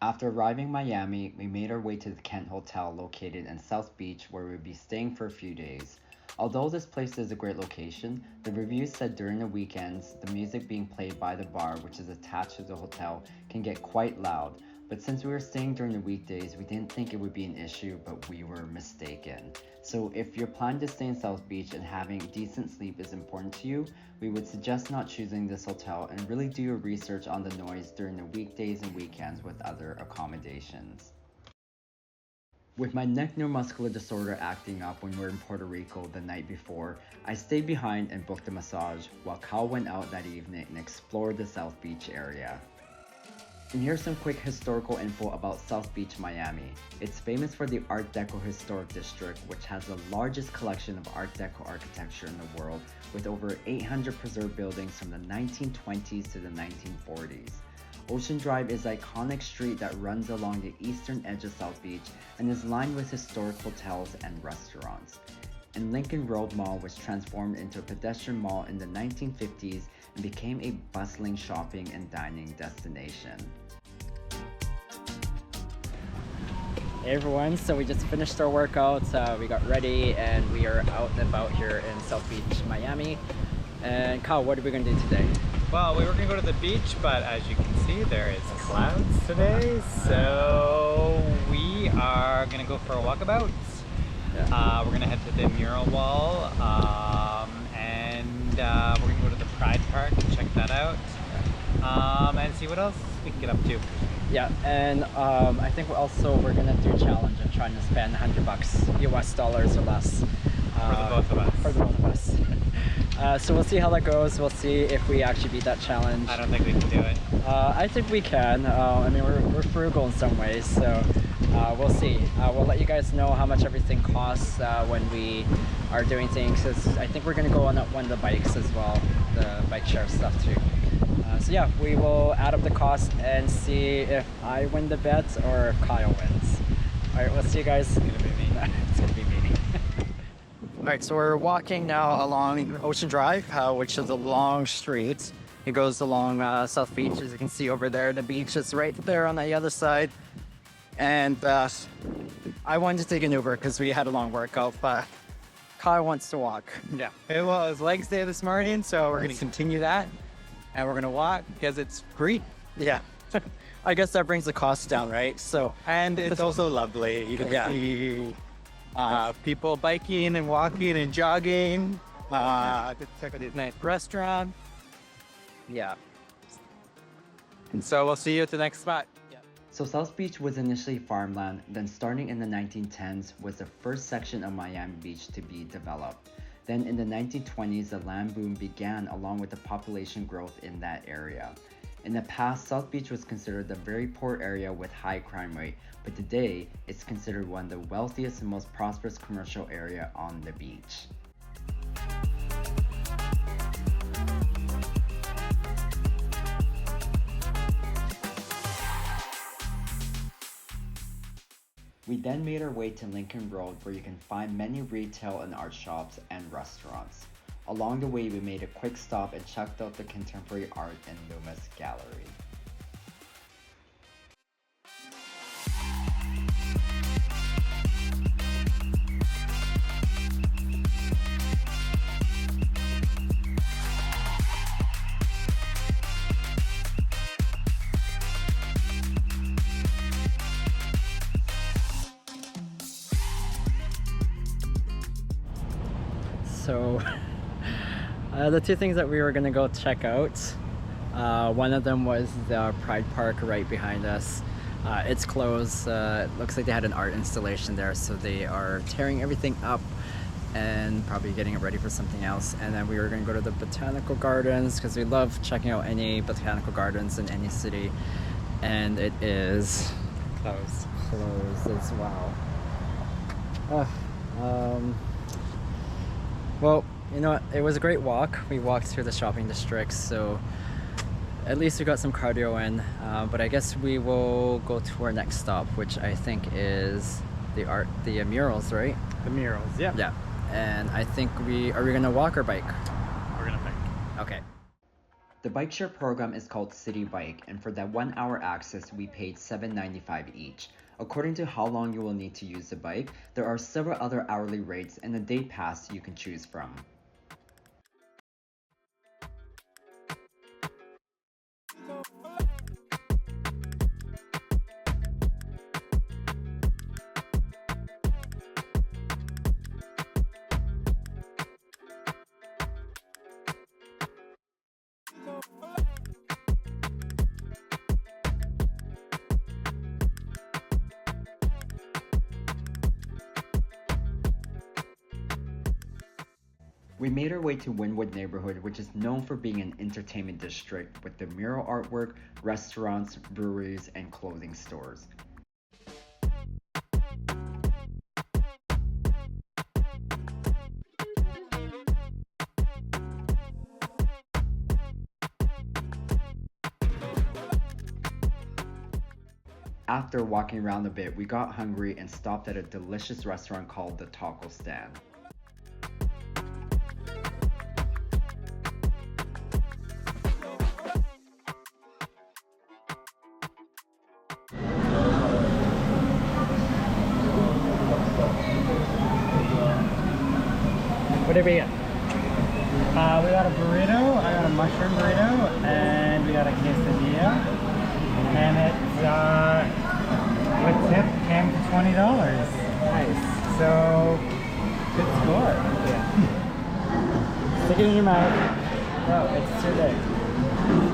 After arriving in Miami, we made our way to the Kent Hotel located in South Beach where we'd be staying for a few days. Although this place is a great location, the reviews said during the weekends, the music being played by the bar, which is attached to the hotel, can get quite loud. But since we were staying during the weekdays, we didn't think it would be an issue, but we were mistaken. So if you're planning to stay in South Beach and having decent sleep is important to you, we would suggest not choosing this hotel and really do your research on the noise during the weekdays and weekends with other accommodations. With my neck neuromuscular disorder acting up when we were in Puerto Rico the night before, I stayed behind and booked a massage while Kyle went out that evening and explored the South Beach area. And here's some quick historical info about South Beach, Miami. It's famous for the Art Deco Historic District, which has the largest collection of Art Deco architecture in the world, with over 800 preserved buildings from the 1920s to the 1940s. Ocean Drive is an iconic street that runs along the eastern edge of South Beach and is lined with historic hotels and restaurants. And Lincoln Road Mall was transformed into a pedestrian mall in the 1950s and became a bustling shopping and dining destination. Hey everyone, so we just finished our workout, we got ready and we are out and about here in South Beach, Miami. And Kyle, what are we going to do today? Well, we were going to go to the beach, but as you can see, there is clouds today, so we are going to go for a walkabout. Yeah. We're going to head to the mural wall, and we're going to go to the Pride Park and check that out, and see what else we can get up to. Yeah, and I think we're gonna do a challenge and trying to spend $100 US dollars or less for the both of us. For the both of us. So we'll see how that goes. We'll see if we actually beat that challenge. I don't think we can do it. I think we can. I mean, we're frugal in some ways, so we'll see. We'll let you guys know how much everything costs when we are doing things. 'Cause I think we're gonna go on one of the bikes as well, the bike share stuff too. So yeah, we will add up the cost and see if I win the bet or if Kyle wins. All right, we'll see you guys. It's gonna be me. It's gonna be me. All right, so we're walking now along Ocean Drive, which is a long street. It goes along South Beach, as you can see over there. The beach is right there on the other side. And I wanted to take an Uber because we had a long workout, but Kyle wants to walk. Yeah. Hey, well, it was legs day this morning, so we're gonna continue that. And we're gonna walk because it's free. Yeah. I guess that brings the cost down, right? So, and it's also lovely. You can see people biking and walking and jogging. Check out this nice restaurant. Yeah. And so we'll see you at the next spot. So South Beach was initially farmland, then starting in the 1910s was the first section of Miami Beach to be developed. Then in the 1920s, the land boom began along with the population growth in that area. In the past, South Beach was considered a very poor area with high crime rate, but today it's considered one of the wealthiest and most prosperous commercial area on the beach. We then made our way to Lincoln Road where you can find many retail and art shops and restaurants. Along the way, we made a quick stop and checked out the contemporary art in Lumas Gallery. So the two things that we were gonna go check out, one of them was the Pride Park right behind us. It's closed. It looks like they had an art installation there, so they are tearing everything up and probably getting it ready for something else. And then we were gonna go to the Botanical Gardens because we love checking out any botanical gardens in any city, and it is closed as well. Well, you know what? It was a great walk. We walked through the shopping districts, so at least we got some cardio in. But I guess we will go to our next stop, which I think is the murals, right? The murals, yeah. Yeah. And I think are we gonna walk or bike? We're gonna bike. Okay. The bike share program is called Citi Bike, and for that 1 hour access, we paid $7.95 each. According to how long you will need to use the bike, there are several other hourly rates and a day pass you can choose from. We made our way to Wynwood neighborhood, which is known for being an entertainment district with the mural artwork, restaurants, breweries, and clothing stores. After walking around a bit, we got hungry and stopped at a delicious restaurant called the Taco Stand. What did we get? We got a burrito, I got a mushroom burrito, and we got a quesadilla. And it's, with tip, came to $20. Nice. So, good score. Yeah. Stick it in your mouth. No, it's too big.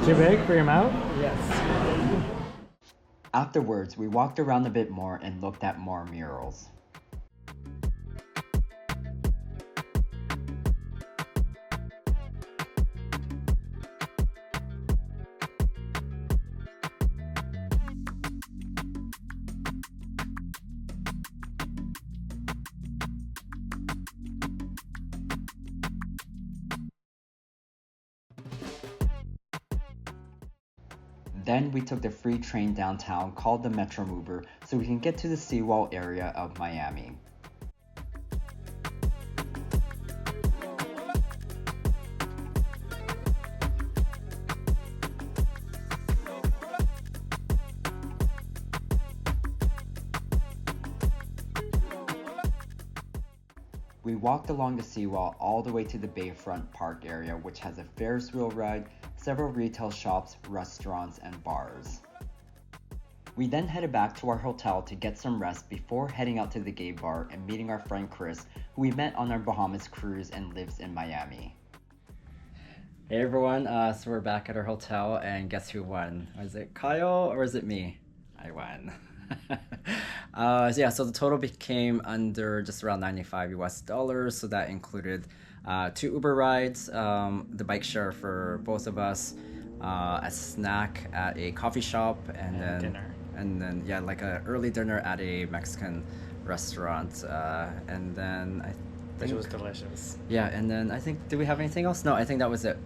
Too big for your mouth? Yes. Afterwards, we walked around a bit more and looked at more murals. Then we took the free train downtown called the Metromover so we can get to the Seawall area of Miami. We walked along the seawall all the way to the Bayfront Park area, which has a Ferris wheel ride, several retail shops, restaurants, and bars. We then headed back to our hotel to get some rest before heading out to the gay bar and meeting our friend Chris, who we met on our Bahamas cruise and lives in Miami. Hey everyone, so we're back at our hotel, and guess who won? Was it Kyle or was it me? I won. So the total became under just around $95 US, so that included 2 Uber rides, the bike share for both of us, a snack at a coffee shop, and then dinner. And then like a early dinner at a Mexican restaurant, and then I think Which was delicious. yeah, and then I think, did we have anything else? No, I think that was it.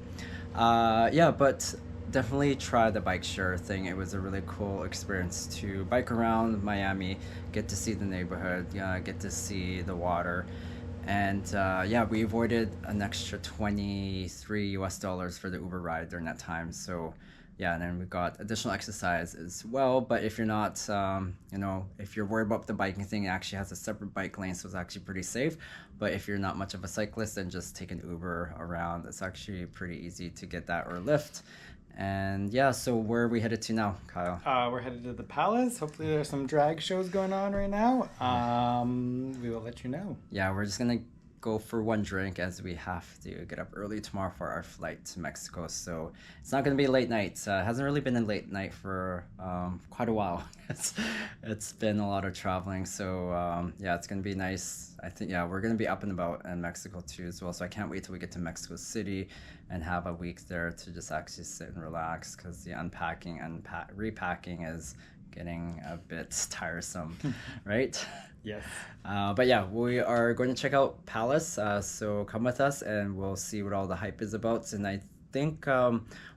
But definitely try the bike share thing. It was a really cool experience to bike around Miami, get to see the neighborhood, get to see the water. And we avoided an extra $23 US for the Uber ride during that time. So and then we got additional exercise as well. But if you're not, if you're worried about the biking thing, it actually has a separate bike lane, so it's actually pretty safe. But if you're not much of a cyclist, then just take an Uber around. It's actually pretty easy to get that, or Lyft. And so where are we headed to now, Kyle? We're headed to the Palace. Hopefully there's some drag shows going on right now. We will let you know. Yeah, we're just gonna go for one drink as we have to get up early tomorrow for our flight to Mexico. So it's not gonna be a late night. It hasn't really been a late night for quite a while. It's been a lot of traveling. So it's gonna be nice. I think we're gonna be up and about in Mexico too as well. So I can't wait till we get to Mexico City and have a week there to just actually sit and relax, because the unpacking and repacking is getting a bit tiresome, right? Yes. But yeah, we are going to check out Palace, so come with us and we'll see what all the hype is about. And I think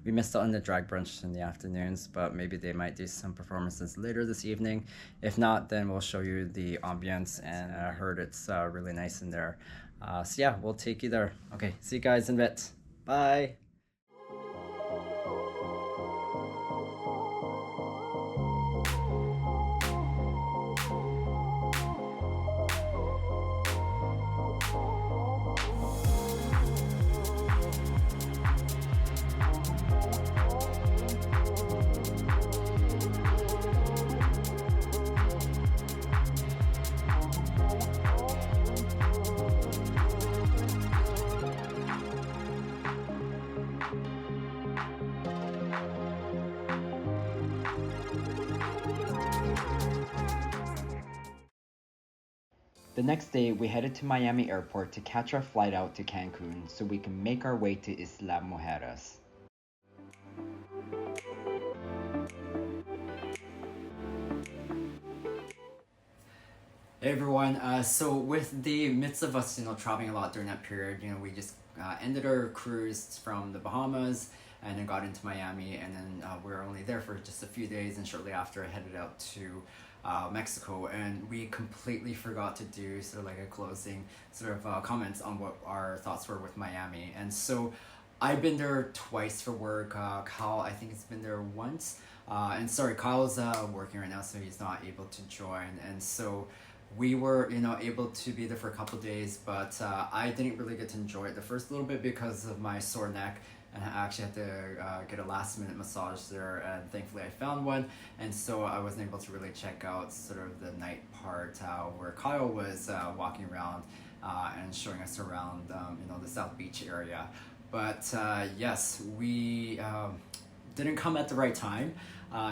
we missed out on the drag brunch in the afternoons, but maybe they might do some performances later this evening. If not, then we'll show you the ambience, and I heard it's really nice in there. So yeah, we'll take you there. Okay, see you guys in a bit. Bye. The next day, we headed to Miami Airport to catch our flight out to Cancun so we can make our way to Isla Mujeres. Hey everyone, so with the midst of us, traveling a lot during that period, we just ended our cruise from the Bahamas and then got into Miami, and then we were only there for just a few days, and shortly after I headed out to Mexico, and we completely forgot to do sort of like a closing sort of comments on what our thoughts were with Miami. And so I've been there twice for work. Kyle, I think he's been there once, and sorry, Kyle's working right now, so he's not able to join. And so we were able to be there for a couple days, but I didn't really get to enjoy it the first little bit because of my sore neck, and I actually had to get a last minute massage there, and thankfully I found one, and so I wasn't able to really check out sort of the night part where Kyle was walking around and showing us around the South Beach area. But yes, we didn't come at the right time.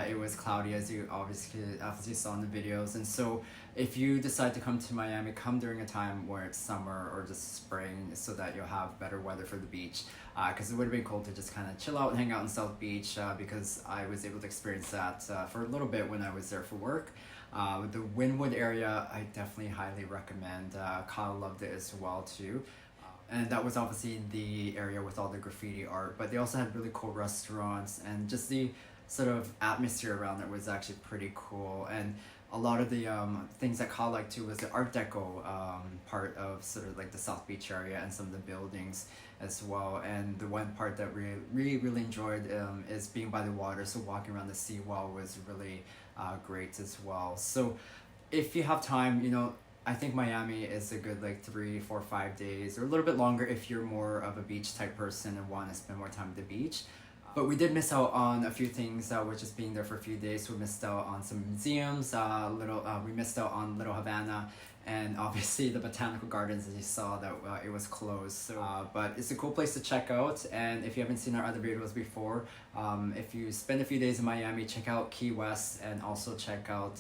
It was cloudy, as you obviously saw in the videos, and so if you decide to come to Miami, come during a time where it's summer or just spring, so that you'll have better weather for the beach, because it would have been cool to just kind of chill out and hang out in South Beach, because I was able to experience that for a little bit when I was there for work. The Wynwood area, I definitely highly recommend. Kyle loved it as well too. And that was obviously the area with all the graffiti art, but they also had really cool restaurants, and just the sort of atmosphere around it was actually pretty cool. And a lot of the things that Kyle liked too was the Art Deco part of sort of like the South Beach area and some of the buildings as well. And the one part that we really enjoyed is being by the water, so walking around the Seawall was really great as well. So if you have time, I think Miami is a good 3, 4, 5 days, or a little bit longer if you're more of a beach type person and want to spend more time at the beach. But we did miss out on a few things with just being there for a few days. We missed out on some museums, we missed out on Little Havana, and obviously the Botanical Gardens, as you saw, that it was closed. So, but it's a cool place to check out, and if you haven't seen our other videos before, if you spend a few days in Miami, check out Key West, and also check out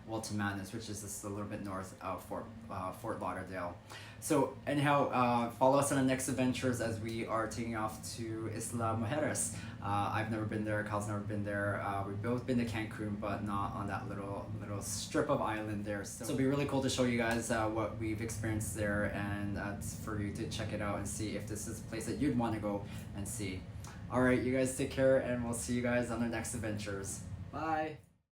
Waltamanis, which is just a little bit north of Fort Lauderdale. So anyhow, follow us on the next adventures as we are taking off to Isla Mujeres. I've never been there, Kyle's never been there. We've both been to Cancun, but not on that little strip of island there. So it'll be really cool to show you guys what we've experienced there, and for you to check it out and see if this is a place that you'd want to go and see. Alright, you guys take care, and we'll see you guys on the next adventures. Bye!